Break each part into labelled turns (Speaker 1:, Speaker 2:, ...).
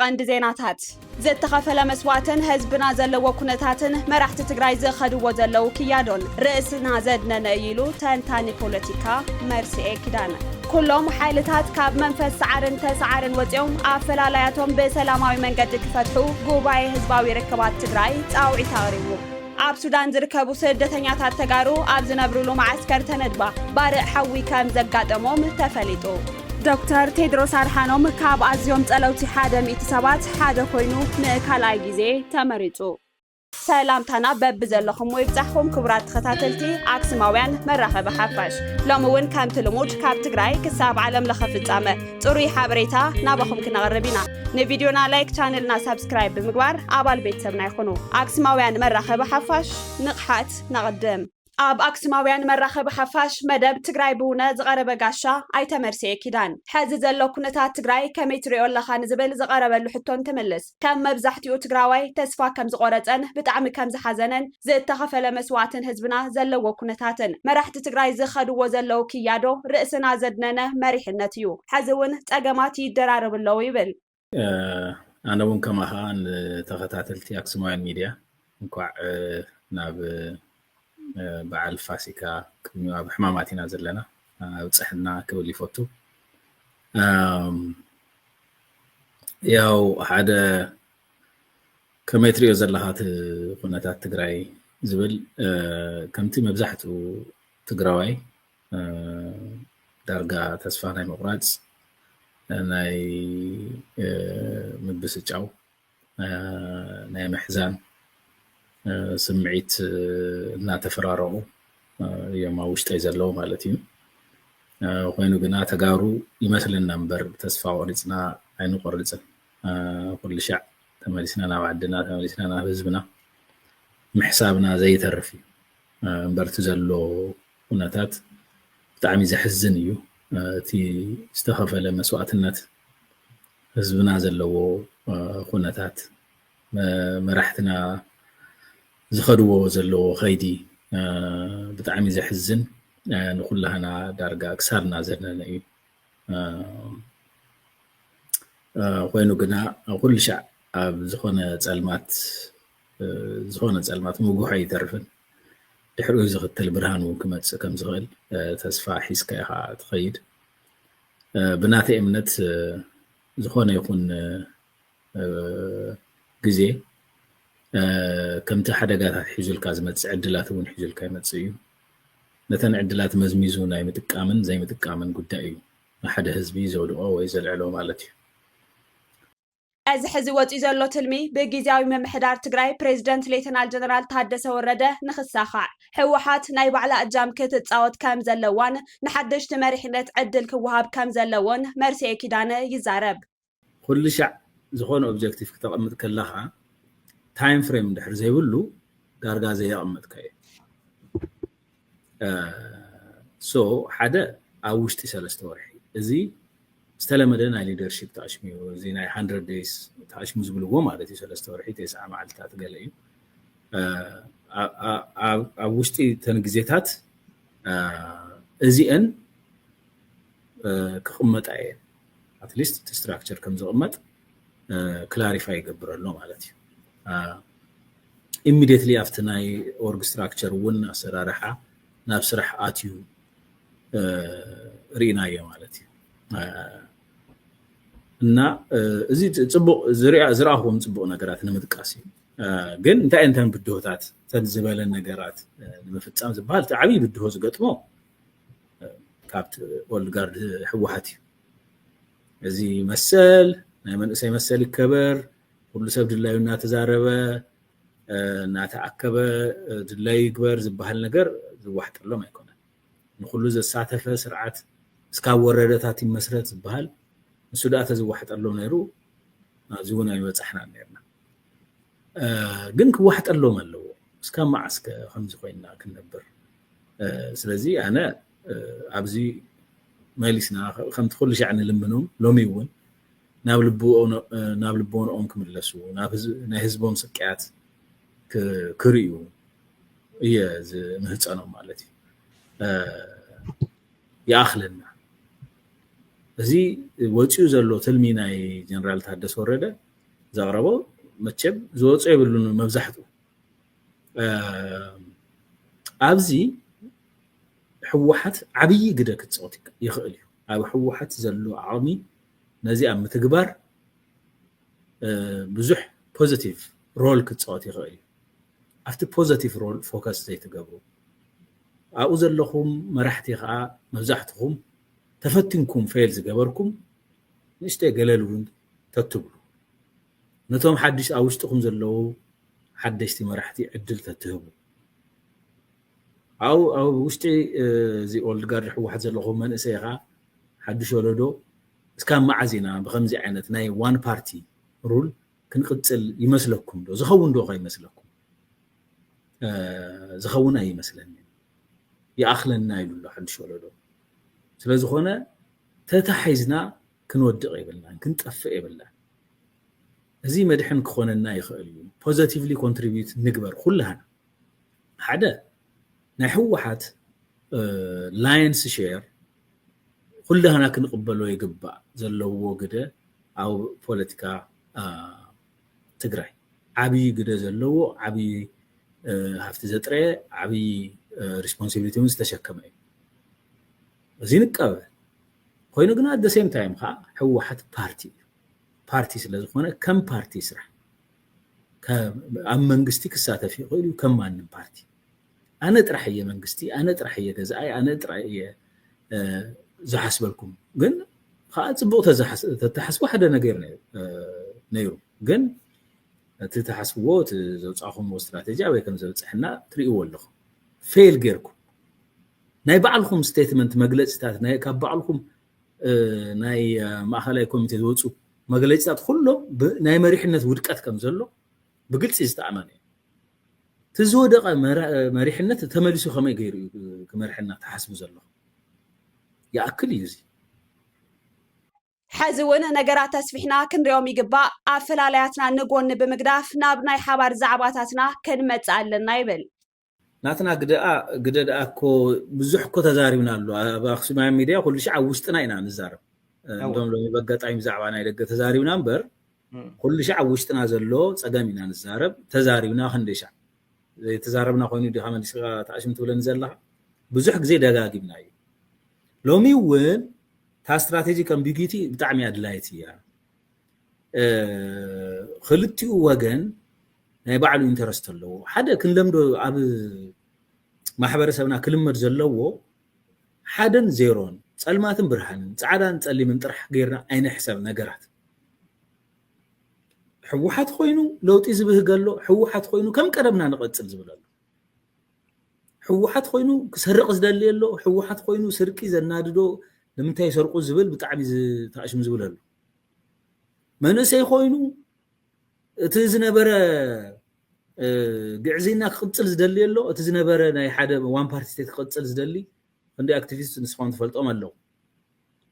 Speaker 1: ቀንዲ ዜናታት ዝተኸፈለ መስዋዕትን ህዝብና ዘለዎ ኩነታትን መራሕቲ ትግራይ ዘኸድዎ ዘለው ክያዶን ርእስና ዘድነነ ኢሉ ተንታኒ ፖለቲካ መርሲኤ ኪዳነ ኩሎም ሓይልታት ካብ መንፈስ ሰዓርን ተሰዓርን ወፂኦም ኣፈላላያቶም በሰላማዊ መንገዲ ክፈትሑ ጉባኤ ህዝባዊ ርክባት ትግራይ ጻውዒት ኣቕሪቡ ኣብ ሱዳን ዝርከቡ ስደተኛታት ተጋሩ ኣብ ዝነብሩሉ ማዓስከር ተነድባ ባርዕ ሓዊ ከም ዘጋጠሞም ተፈሊጡ ዶክተር ቴድሮስ አድሓኖም ካብ ኣዝዮም ጸለውቲ 100 ሰባት ሓደ ኮይኑ ንካልኣይ ግዜ ተመሪጹ ሰላምታና በብ ዘለኹም ወይብጻሕኩም ክቡራት ተኸታተልቲ ኣክሱማውያን መራኸቢ ሓፋሽ ሎሚ እውን ከምቲ ልሙድ ካብ ትግራይ ክሳብ ዓለም ለኸ ፍጻመ ጽሩይ ሓበሬታ ናባኹም ክነቕርብ ኢና ንቪድዮና ላይክ ቻነልና ሰብስክራይብ ብምግባር ኣባል ቤተሰብና ይኹኑ ኣክሱማውያን መራኸቢ ሓፋሽ ንቕሓት ነቕድም ኣብ ኣክሱማውያን መራኸቢ ሓፋሽ መደብ ትግራይ ብውነ ዝቐረበ ጋሻ ኣይተመርሲኤ ኪዳን ሕዚ ዘሎ ኩነታት ትግራይ ከመይ ትሪኦ ኣለኻ ንዝብል ዝቐረበሉ ሕቶን ትምልስ ከም መብዛሕትኡ ትግራዋይ ተስፋ ከም ዝቆረፀን ብጣዕሚ ከም ዝሓዘነን ዝተኸፈለ መስዋዕትን ህዝብና ዘለዎ ኩነታትን መራሕቲ ትግራይ ዝኸድዎ ዘለው ክያዶ ርእስና ዘድነነ መሪሕነት እዩ ሕዚ እውን ፀገማት ይደራረብለው ይብል
Speaker 2: ኣነ እውን ከማኻ ንተኸታተልቲ ኣክሱማውያን ሚድያ እንኳዕ ናብ بعل فاسيكا كميوا بحماماتنا زلنا وصحنا كولي فوتو ياو هذا كمتريو زلهات قناتات تግራይ ዝብል ከምቲ መብዛሕትኡ ትግራዋይ ዳርጋ ተስፋ ናይ መቁራጽ ናይ ምብስጫው ናይ መሕዛን ስምዒት እና ተፈራረሙ የማ ውሽጠይ ዘለው ማለት እዩ ኮይኑ ግና ተጋሩ ይመስልና እምበር ተስፋ ቆርጽና ኣይንቆርጽን ኩሉ ሻዕ ተመሊስና ናብ ዓድና ተመሊስና ናብ ህዝብና ምሕሳብና ዘይተርፍ እምበርቲ ዘሎ ኩነታት ብጣዕሚ ዘሕዝን እዩ እቲ ዝተኸፈለ መስዋዕትነት ህዝብና ዘለዎ ኩነታት መራሕትና ዝኸድዎ ዘለዎ ኸይዲ ብጣዕሚ ዘሕዝን ንኹላህና ዳርጋ ክሳርና ዘድነነ እዩ ኮይኑ ግና ኩሉ ሻዕ ኣብ ዝኾነ ጸልማት ምጉሕ ኣይተርፍን ድሕሪኡ ዝኽተል ብርሃን እውን ክመጽእ ከም ዝኽእል ተስፋ ሒዝካ ኢኻ ትኸይድ ብናተይ እምነት ዝኾነ ይኹን ግዜ ከምቲ ሓደጋታት ሒዙልካ ዝመጽእ ዕድላት እውን ሒዙልካ ይመጽእ እዩ ነተን ዕድላት መዝሚዙ ናይ ምጥቃምን ዘይምጥቃምን ጉዳይ እዩ ሓደ ህዝቢ ዘውድቆ ወይ ዘልዕሎ ማለት እዩ
Speaker 1: እዚ ሕዚ ወፂኡ ዘሎ ትልሚ ብጊዜያዊ መምሕዳር ትግራይ ፕሬዝደንት ሌተናል ጀነራል ታደሰ ወረደ ንኽሳኻዕ ሕወሓት ናይ ባዕላ እጃም ክትጻወት ከም ዘለዋን ንሓድሽቲ መሪሕነት ዕድል ክወሃብ ከም ዘለዎን መርሲኤ ኪዳነ ይዛረብ
Speaker 2: ኩሉ ሻዕ ዝኾነ ኦብጀክቲቭ ከተቐምጥ ከለኻ ታይም ፍሬም ድሕር ዘይብሉ ዳርጋ ዘየቐምጥካ እዩ ሶ ሓደ ኣብ ውሽጢ 3 ወርሒ እዚ ዝተለመደ ናይ ሊደርሺፕ ተኣሽሚኡ እዚ ናይ 100 days ተኣሽሙ ዝብልዎ ማለት እዩ 3 ወርሒ 9 መዓልታት ገለ እዩ ኣብ ውሽጢ ተን ግዜታት እዚአን ክቕመጣ እየን ኣትሊስት እቲ ስትራክቸር ከም ዝቕመጥ ክላሪፋይ ይገብረሎ ማለት እዩ immediately after ናይ org structure እውን ኣሰራርሓ ናብ ስራሕ ኣትዩ ሪናዮ ማለት እዩ እና እዚ ጽቡቕ ዝራኹም ጽቡቕ ነገራት ንምጥቃስ እዩ ግን እንታይ ብድሆታት ተዝበለ ነገራት ንምፍጻም ዝባል ዓቢ ብድሆ ዝገጥሞ ካብቲ ኦልድ ጋርድ ሕወሓት እዩ እዚ መሰል ናይ መንእሰይ መሰል ይከበር ኩሉ ሰብ ድላዩ እናተዛረበ እናተኣከበ ድላይ ይግበር ዝባሃል ነገር ዝዋሕጠሎም ኣይኮነን ንኩሉ ዘሳተፈ ስርዓት እስካብ ወረደታት ይመስረት ዝባሃል ንሱ ዳኣ ተዝዋሕጠሎም ነይሩ ዝውን ኣይበጻሕና ነርና ግን ክዋሕጠሎም ኣለዎ እስካብ ማዓስከ ከምዚ ኮይና ክንነብር ስለዚ ኣነ ኣብዚ መሊስና ከምቲ ኩሉ ሻዕ ንልምኖም ሎሚ እውን ናብ ልቦኦም ክምለሱ ናይ ህዝቦም ስቅያት ክርዩ እየ ዝምህፀኖም ማለት እዩ ይኣኽለና እዚ ወጪኡ ዘሎ ትልሚ ናይ ጀነራል ታደሰ ወረደ ዘቕረቦ መቸም ዝወፁ ይብሉን መብዛሕትኡ ኣብዚ ሕወሓት ዓብይ ግደ ክፅወት ይኽእል እዩ ኣብ ሕወሓት ዘሎ ዓቕሚ ነዚ ኣብ ምትግባር ብዙሕ ፖዚቲቭ ሮል ክፅወት ይኽእል እዩ ኣብቲ ፖዚቲቭ ሮል ፎከስ ዘይትገብሩ ኣብኡ ዘለኹም መራሕቲ ከዓ መብዛሕትኹም ተፈቲንኩም ፌል ዝገበርኩም ንእሽተይ ገለል እውን ተትብሉ ነቶም ሓድሽ ኣብ ውሽጥኩም ዘለዉ ሓደሽቲ መራሕቲ ዕድል ተትህቡ ኣብ ውሽጢ እዚ ኦልድ ጋርድ ሕወሓት ዘለኹም መንእሰይ ከዓ ሓድሽ ወለዶ እስካብ መዓዝ ኢና ብከምዚ ዓይነት ናይ ዋን ፓርቲ ሩል ክንቅፅል ይመስለኩም ዶ ዝኸውን ዶ ይመስለኩም ዝኸውን ኣይመስለኒ ይኣኽለና ኢሉ ኣሎ ሓድሽ ወለዶ ስለዝኾነ ተታሒዝና ክንወድቕ የብልናን ክንጠፍእ የብልናን እዚ መድሕን ክኾነና ይኽእል እዩ ፖዚቲቭሊ ኮንትሪቢዩት ንግበር ኩላህና ሓደ ናይ ሕወሓት ላየንስ ሼር ኩላህና ክንቅበሎ ይግባእ ዘለዎ ግደ ኣብ ፖለቲካ ትግራይ ዓብይ ግደ ዘለዎ ዓብይ ሃፍቲ ዘጥረየ ዓብይ ሪስፖንሲቢሊቲ እውን ዝተሸከመ እዩ እዚ ንቀበል ኮይኑ ግን ኣት ሴም ታይም ከዓ ሕወሓት ፓርቲ ስለዝኾነ ከም ፓርቲ ይስራሕ ኣብ መንግስቲ ክሳተፍ ይኽእል እዩ ከም ማንም ፓርቲ ኣነ ጥራሕ እየ መንግስቲ ኣነ ጥራሕ እየ ገዛኣይ ኣነ ጥራሕ እየ ዝሓስበልኩም ግን ከዓ ፅቡቅ ተተሓስቦ ሓደ ነገር ነይሩ ግን እቲ ተሓስብዎ እቲ ዘውፃኹምዎ ስትራቴጂ ኣበይ ከም ዘብፅሕና ትርእይዎ ኣለኹም ፌል ጌርኩም ናይ ባዕልኩም ስቴትመንት መግለፂታት ካብ ባዕልኩም ናይ ማእኸላይ ኮሚቴ ዝወፁ መግለፂታት ኩሎም ናይ መሪሕነት ውድቀት ከም ዘሎ ብግልፂ ዝተኣመነ እዩ እቲ ዝወደቐ መሪሕነት ተመሊሱ ከመይ ገይሩ እዩ ክመርሕና ተሓስቡ ዘሎ ይኣክል እዩ እዚ
Speaker 1: ሕዚ እውን ነገራት ተስፊሕና ክንሪኦም ይግባእ ኣፈላላያትና ንጎኒ ብምግዳፍ ናብ ናይ ሓባር ዛዕባታትና ክንመፅእ ኣለና ይብል
Speaker 2: ናትና ግደ ደኣ እኮ ብዙሕ እኮ ተዛሪብና ኣሎ ኣብ ኣክሱማዊ ሚድያ ኩሉ ሻዕ ኣብ ውሽጥና ኢና ንዛረብ እንደውም ሎሚ በጋጣሚ ብዛዕባ ናይ ደገ ተዛሪብና እምበር ኩሉ ሻዕ ኣብ ውሽጥና ዘሎ ፀገም ኢና ንዛረብ ተዛሪብና ክንደይ ሻዕ ተዛረብና ኮይኑ ዲኻ መሊስካ ተኣሽም ትብለኒ ዘለካ ብዙሕ ግዜ ደጋጊምና እዩ ሎሚ እውን تا استراتيجيك امبيجيتي بتاعمي ادلايتي يعني خلتي وجن ናይ ባዕሉ ኢንተረስት ኣለዎ ሓደ ክንለምዶ ኣብ ማሕበረሰብና ክልመድ ዘለዎ ሓደን ዜሮን ጸልማትን ብርሃንን ጻዕዳን ጸሊምን ጥራሕ ገይርና ኣይነ ሕሳብ ነገራት ሕወሓት ኮይኑ ለውጢ ዝብህገሎ ሕወሓት ኮይኑ ከም ቀደምና ንቐጽል ዝብለሉ ሕወሓት ኮይኑ ክሰርቕ ዝደልየሎ ሕወሓት ኮይኑ ስርቂ ዘናድዶ ንምንታይ ሰርቁ ዝብል ብጣዕሚ ተኣሽም ዝብለሉ መንእሰይ ኮይኑ እቲ ዝነበረ ግዕዚና ክቅጽል ዝደልየሎ እቲ ዝነበረ ናይ ሓደ ዋን ፓርቲ ስቴት ክቅጽል ዝደሊ እንደ አክቲቪስት ንስፋውን ተፈልጦም ኣለዉ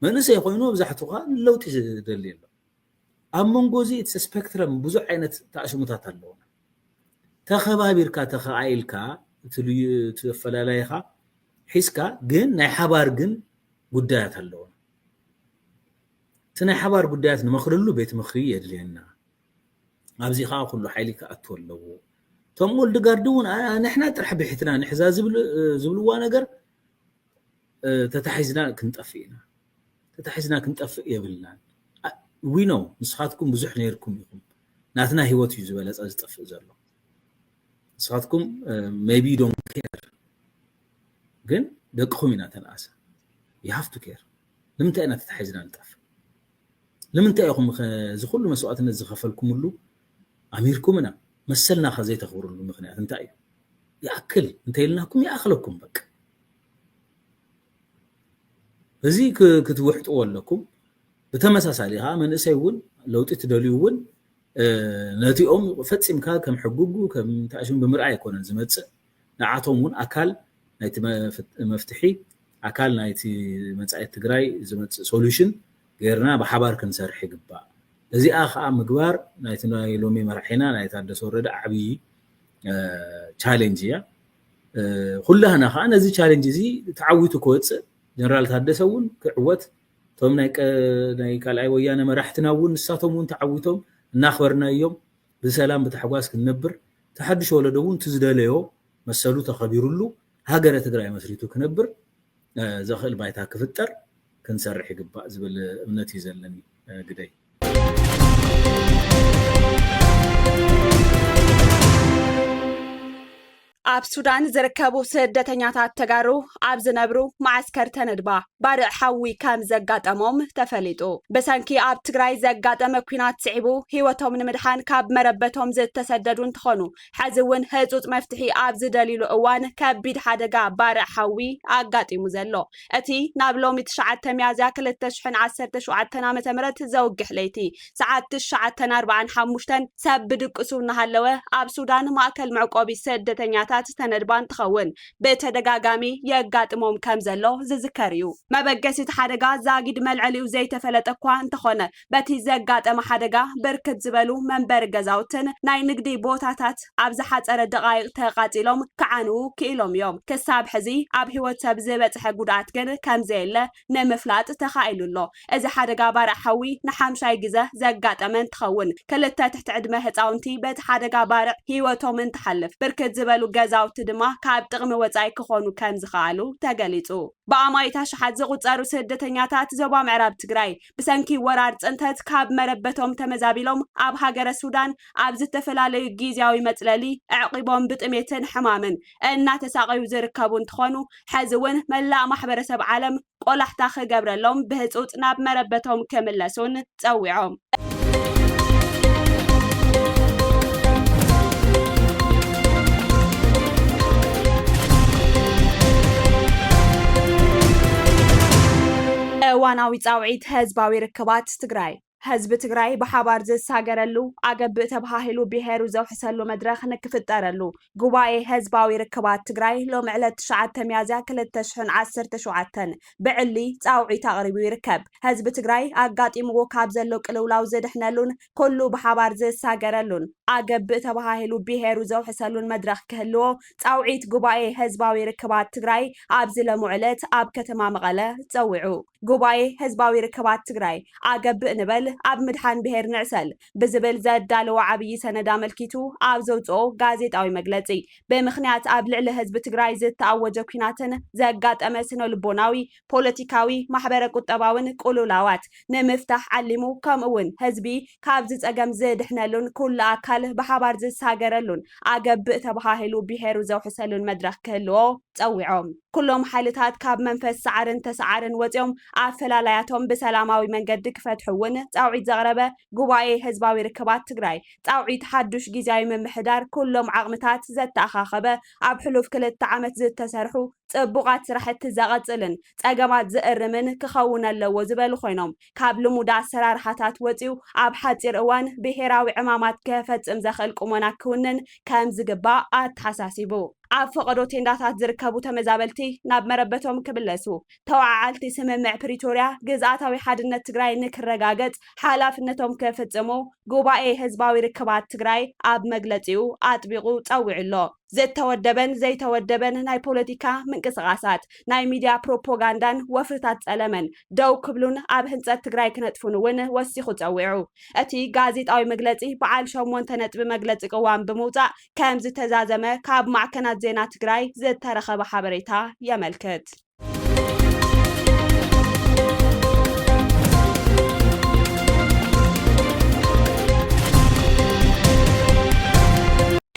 Speaker 2: መንእሰይ ኮይኑ ብዛሕትኻ ለውጢ ዝደልየሎ ኣብ መንጎዚ እቲ ስፔክትረም ብዙሕ ዓይነት ተኣሽሙታት ኣለዎ ተኸባቢርካ ተኸኣኢልካ ተፈላለይካ ሒስካ ግን ናይ ሓባር ግን ጉዳያት ኣለዎ እቲ ናይ ሓባር ጉዳያት ንመኽረሉ ቤት ምኽሪ የድልየና ኣብዚ ከዓ ኩሉ ሓይሊ ከኣትው ኣለዎ ቶም ወልድ ጋርድ እውን ንሕና ጥራሕ ብሒትና ንሕዛ ዝብልዋ ነገር ተታሒዝና ክንጠፍእ የብልና ዊ ኖ ንስኻትኩም ብዙሕ ነይርኩም ኢኹም ናትና ህይወት እዩ ዝበለፀ ዝጠፍእ ዘሎ ንስኻትኩም ሜቢ ዶንት ኬር ግን ደቅኹም ኢና ተንኣሰ you have to care ንምንታይ ኢና ተታሒዝና ንጠፍእ ንምንታይ ኢኹም ዝኹሉ መስዋዕትነት ዝኸፈልኩምሉ ኣሚርኩም ኢና መሰልና ከዘይ ተኽብሩሉ ምክንያት እንታይ እዩ ይኣክል እንተይልናኩም ይኣኽለኩም በቃ እዚ ክትውሕጥዎ ኣለኩም ብተመሳሳሊ ከዓ መንእሰይ እውን ለውጢ ትደልዩ እውን ነቲኦም ፈፂምካ ከም ሕጉጉ ከም ተኣሽም ብምርኣይ ኣይኮነን ዝመፅእ ንዓቶም እውን ኣካል ናይቲ መፍትሒ ኣካል ናይቲ መጻኢ ትግራይ ዝመፅእ ሶሉሽን ገይርና ብሓባር ክንሰርሕ ይግባእ እዚኣ ከዓ ምግባር ናይቲ ናይ ሎሚ መራሒና ናይ ታደሰ ወረደ ዓብይ ቻሌንጅ እያ ኩላህና ከዓ ነዚ ቻሌንጅ እዚ ተዓዊቱ ክወፅእ ጀነራል ታደሰ እውን ክዕወት ቶም ናይ ካልኣይ ወያነ መራሕትና እውን ንሳቶም እውን ተዓዊቶም እናኽበርናዮም ብሰላም ብተሓጓስ ክንነብር ተሓድሽ ወለዶ እውን ትዝደለዮ መሰሉ ተኸቢሩሉ ሃገረ ትግራይ መስሪቱ ክነብር ዘኽእል ባይታ ክፍጠር ክንሰርሕ ይግባእ ዝብል እምነት እዩ ዘለኒ ግደይ
Speaker 1: ኣብ ሱዳን ዝርከቡ ስደተኛታት ተጋሩ ኣብ ዝነብሩ ማዓስከር ተነድባ ባርዕ ሓዊ ከም ዘጋጠሞም ተፈሊጡ በሰንኪ ኣብ ትግራይ ዘጋጠመ ኩናት ስዒቡ ህይወቶም ንምድሓን ካብ መረበቶም ዝተሰደዱ እንትኾኑ ሕዚ እውን ህፁፅ መፍትሒ ኣብ ዝደሊሉ እዋን ከቢድ ሓደጋ ባርዕ ሓዊ ኣጋጢሙ ዘሎ እቲ ናብ ሎሚ 9 ሚያዝያ 2017 ዓ.ም ዘውግሕ ለይቲ ሰዓት 9:45 ሰብ ብድቅሱ እናሃለወ ኣብ ሱዳን ማእከል መዕቆቢ ስደተኛታት ተነድባን ትኸውን በተደጋጋሚ የጋጥሞም ከም ዘሎ ዝዝከር እዩ መበገሲት ሓደጋ ዛጊድ መልዕሊኡ ዘይተፈለጠ እኳ እንተኾነ በቲ ዘጋጠመ ሓደጋ ብርክት ዝበሉ መንበሪ ገዛውትን ናይ ንግዲ ቦታታት ኣብ ዝሓፀረ ደቃይቅ ተቃፂሎም ክዓንው ክኢሎም እዮም ክሳብ ሕዚ ኣብ ህይወት ሰብ ዝበፅሐ ጉድኣት ግን ከምዘየለ ንምፍላጥ ተኻኢሉሎ እዚ ሓደጋ ባርዕ ሓዊ ንሓምሻይ ግዜ ዘጋጠመ እንትኸውን ክልተ ትሕቲ ዕድመ ህፃውንቲ በቲ ሓደጋ ባርዕ ህይወቶም እንትሓልፍ ብርክት ዝበሉ ገዛውቲ ድማ ካብ ጥቅሚ ወፃኢ ክኾኑ ከም ዝኽኣሉ ተገሊጹ ብኣማይታ ሸሓት ዝቁፀሩ ስደተኛታት ዞባ ምዕራብ ትግራይ ብሰንኪ ወራር ፅንተት ካብ መረበቶም ተመዛቢሎም ኣብ ሃገረ ሱዳን ኣብ ዝተፈላለዩ ጊዜያዊ መፅለሊ ዕቂቦም ብጥሜትን ሕማምን እናተሳቀዩ ዝርከቡ እንትኾኑ ሕዚ እውን መላእ ማሕበረሰብ ዓለም ቆላሕታ ክገብረሎም ብህፁፅ ናብ መረበቶም ክምለሱን ፀዊዖም እዋናዊ ፃውዒት ህዝባዊ ርክባት ትግራይ ህዝቢ ትግራይ ብሓባር ዝሳገረሉ ኣገብእ ተባሂሉ ብሄሩ ዘውሕሰሉ መድረኽ ንክፍጠረሉ ጉባኤ ህዝባዊ ርክባት ትግራይ ሎም ዕለት 9 ሚያዝያ 2017 ብዕሊ ፃውዒት ኣቕሪቡ ይርከብ ህዝቢ ትግራይ ኣጋጢምዎ ካብ ዘሎ ቅልውላው ዝድሕነሉን ኩሉ ብሓባር ዝሳገረሉን ኣገብእ ተባሂሉ ብሄሩ ዘውሕሰሉን መድረኽ ክህልዎ ፃውዒት ጉባኤ ህዝባዊ ርክባት ትግራይ ኣብ ዝለምዑ ዕለት ኣብ ከተማ መቐለ ፀዊዑ ጉባኤ ህዝባዊ ርክባት ትግራይ ኣገብእ ንበል ኣብ ምድሓን ብሄር ንዕሰል ብዝብል ዘዳለወ ዓብይ ሰነድ ኣመልኪቱ ኣብ ዘውፅኦ ጋዜጣዊ መግለፂ ብምኽንያት ኣብ ልዕሊ ህዝቢ ትግራይ ዝተኣወጀ ኩናትን ዘጋጠመ ስነልቦናዊ ፖለቲካዊ ማሕበረ ቁጠባውን ቁልውላዋት ንምፍታሕ ዓሊሙ ከምኡውን ህዝቢ ካብ ዝፀገም ዝድሕነሉን ኩሉ ኣካል ብሓባር ዝሳገረሉን ኣገብእ ተባሂሉ ብሄሩ ዘውሕሰሉን መድረኽ ክህልዎ ፀዊዖም ኩሎም ሓይልታት ካብ መንፈስ ሰዓርን ተሰዓርን ወፂኦም ኣፈላላያቶም ብሰላማዊ መንገዲ ክፈትሕውን ፃውዒት ዘቕረበ ጉባኤ ህዝባዊ ርክባት ትግራይ ፃውዒት ሓዱሽ ጊዜያዊ ምምሕዳር ኩሎም ዓቕምታት ዘተኣኻኸበ ኣብ ሕሉፍ 2 ዓመት ዝተሰርሑ ጽቡቃት ስራሕቲ ዘቐጽልን ጸገማት ዝእርምን ክኸውን ኣለዎ ዝበሉ ኮይኖም ካብ ልሙድ ኣሰራርሓታት ወፂኡ ኣብ ሓፂር እዋን ብሄራዊ ዕማማት ክፈጽም ዘኽእል ቁመና ክውንን ከም ዝግባእ ኣተሓሳሲቡ ኣብ ፈቐዶ ቴንዳታት ዝርከቡ ተመዛበልቲ ናብ መረበቶም ክብለሱ ተዋዓልቲ ስምምዕ ፕሪቶርያ ግዝኣታዊ ሓድነት ትግራይ ንክረጋገጽ ሓላፍነቶም ክፍጽሙ ጉባኤ ህዝባዊ ርክባት ትግራይ ኣብ መግለጺኡ ኣጥቢቁ ፀዊዑሎ ዝተወደበን ዘይተወደበን ናይ ፖለቲካ ምንቅስቃሳት ናይ ሚድያ ፕሮፓጋንዳን ወፍርታት ጸለመን ደው ክብሉን ኣብ ህንጸት ትግራይ ክነጥፉን እውን ወሲኹ ፀዊዑ እቲ ጋዜጣዊ መግለጺ በዓል 8 ነጥቢ መግለጺ ቅዋም ብምውጻእ ከም ዝተዛዘመ ካብ ማዕከናት ዜና ትግራይ ዝተረኸበ ሓበሬታ የመልክት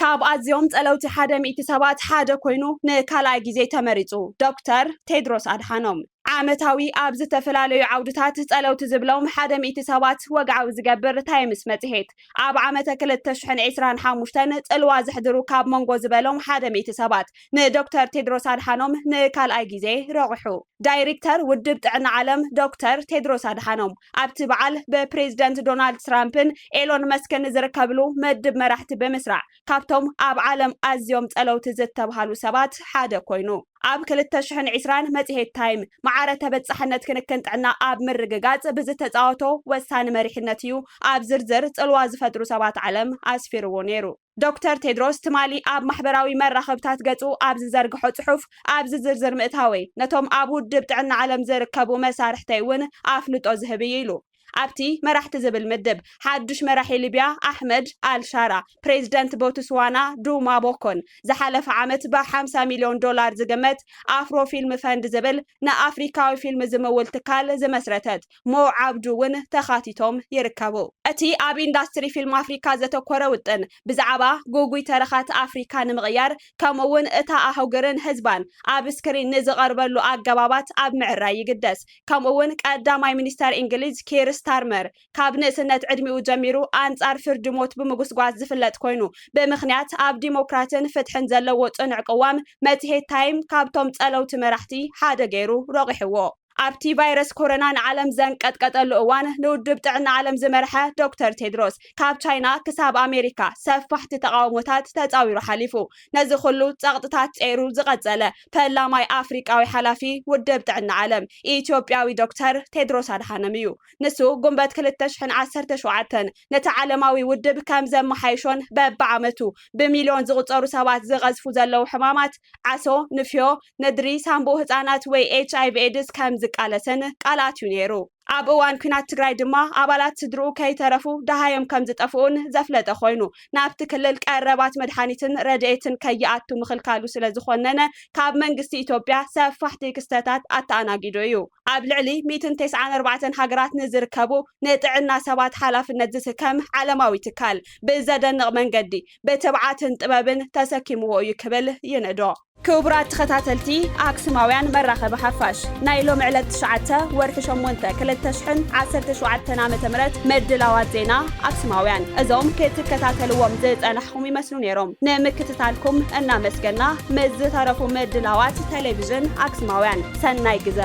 Speaker 1: ካብ ኣዝዮም ጸለውቲ 100 ሰባት ሓደ ኮይኑ ንካልኣይ ግዜ ተመሪጹ ዶክተር ቴድሮስ ኣድሓኖም ዓመታዊ ኣብ ዝተፈላለዩ ዓውድታት ጸለውቲ ዝብሎም 100 ሰባት ወግዓዊ ዝገብር ታይምስ መጽሔት ኣብ ዓመተ 2025 ጽልዋ ዝሕድሩ ካብ መንጎ ዝበሎም 100 ሰባት ንዶክተር ቴድሮስ ኣድሓኖም ንካልኣይ ግዜ ረቑሑ ዳይሬክተር ውድብ ጥዕና ዓለም ዶክተር ቴድሮስ ኣድሓኖም ኣብቲ በዓል ብፕሬዝደንት ዶናልድ ትራምፕን ኤሎን መስክን ዝርከብሉ መድብ መራሕቲ ብምስራዕ ካብቶም ኣብ ዓለም ኣዝዮም ጸለውቲ ዝተባሃሉ ሰባት ሓደ ኮይኑ ኣብ 2020 መጽሔት ታይም ማዕረ ተበጻሕነት ክንክን ጥዕና ኣብ ምርግጋጽ ብዝተጻወቶ ወሳኒ መሪሕነት እዩ ኣብ ዝርዝር ጽልዋ ዝፈጥሩ ሰባት ዓለም ኣስፊርዎ ነይሩ ዶክተር ቴድሮስ ትማሊ ኣብ ማሕበራዊ መራኸብታት ገጹ ኣብ ዝዘርግሖ ጽሑፍ ኣብ ዝርዝር ምእታወይ ነቶም ኣብ ውድብ ጥዕና ዓለም ዝርከቡ መሳርሕተይ እውን ኣፍልጦ ዝህብ ኢሉ ኣብቲ መራሕቲ ዝብል ምድብ ሓዱሽ መራሒ ሊብያ ኣሕመድ ኣልሻራ ፕሬዚደንት ቦትስዋና ዱማ ቦኮን ዝሓለፈ ዓመት ብ$50 ሚልዮን ዝግመት ኣፍሮ ፊልም ፈንድ ዝብል ንኣፍሪካዊ ፊልም ዝምውል ትካል ዝመስረተት ሞ ዓብዱ እውን ተኻቲቶም ይርከቡ እቲ ኣብ ኢንዳስትሪ ፊልም ኣፍሪካ ዘተኮረ ውጥን ብዛዕባ ጉጉይ ተረኻት ኣፍሪካ ንምቕያር ከምኡውን እታ ኣህጉርን ህዝባን ኣብ ስክሪን ንዝቐርበሉ ኣገባባት ኣብ ምዕራይ ይግደስ ከምኡውን ቀዳማይ ሚኒስተር እንግሊዝ ኪር ስታርመር ካብ ንእስነት ዕድሚኡ ጀሚሩ ኣንጻር ፍርዲ ሞት ብምጉስጓዝ ዝፍለጥ ኮይኑ ብምኽንያት ኣብ ዲሞክራትን ፍትሕን ዘለዎ ጽኑዕ ቅዋም መጽሔት ታይም ካብቶም ጸለውቲ መራሕቲ ሓደ ገይሩ ረቂሕዎ ኣብቲ ቫይረስ ኮሮና ንዓለም ዘንቀጥቀጠሉ እዋን ንውድብ ጥዕና ዓለም ዝመርሐ ዶክተር ቴድሮስ ካብ ቻይና ክሳብ ኣሜሪካ ሰፋሕቲ ተቃውሞታት ተጻዊሩ ሓሊፉ ነዚ ኩሉ ጸቕጥታት ጸይሩ ዝቐጸለ ፈላማይ ኣፍሪቃዊ ሓላፊ ውድብ ጥዕና ዓለም ኢትዮጵያዊ ዶክተር ቴድሮስ ኣድሓኖም እዩ ንሱ ጉንበት 2017 ነቲ ዓለማዊ ውድብ ከም ዘመሓይሾን በብዓመቱ ብሚልዮን ዝቑጸሩ ሰባት ዝቐዝፉ ዘለው ሕማማት ዓሶ ንፍዮ ንድሪ ሳምቦ ህጻናት ወይ HIV ኤድስ ከም ቃለሰን ቃላት ነይሩ ኣብ እዋን ኩናት ትግራይ ድማ ኣባላት ስድሩ ከይተረፉ ደሃዮም ከም ዝጠፍኡን ዘፍለጠ ኮይኑ ናብቲ ክልል ቀረባት መድሓኒትን ረድኤትን ከይኣቱ ምኽልካሉ ስለ ዝኾነነ ካብ መንግስቲ ኢትዮጵያ ሰፋሕቲ ክስተታት ኣተኣናጊዱ እዩ ኣብ ልዕሊ 194 ሃገራት ንዝርከቡ ንጥዕና ሰባት ሓላፍነት ዝስከም ዓለማዊ ትካል ብዘደንቕ መንገዲ ብትብዓትን ጥበብን ተሰኪምዎ እዩ ክብል ይንዶ ክቡራት ተኸታተልቲ ኣክሱማውያን መራኸቢ ሓፋሽ ናይ ሎም ዕለት 9 ወርሒ 8 2017 ዓ.ም መድላዋት ዜና ኣክሱማውያን እዞም ክትከታተልዎም ዝጸናሕኩም ይመስሉ ነይሮም ንምክትታልኩም እናመስገና ምስ ዝተረፉ መድላዋት ቴሌቪዥን ኣክሱማውያን ሰናይ ግዜ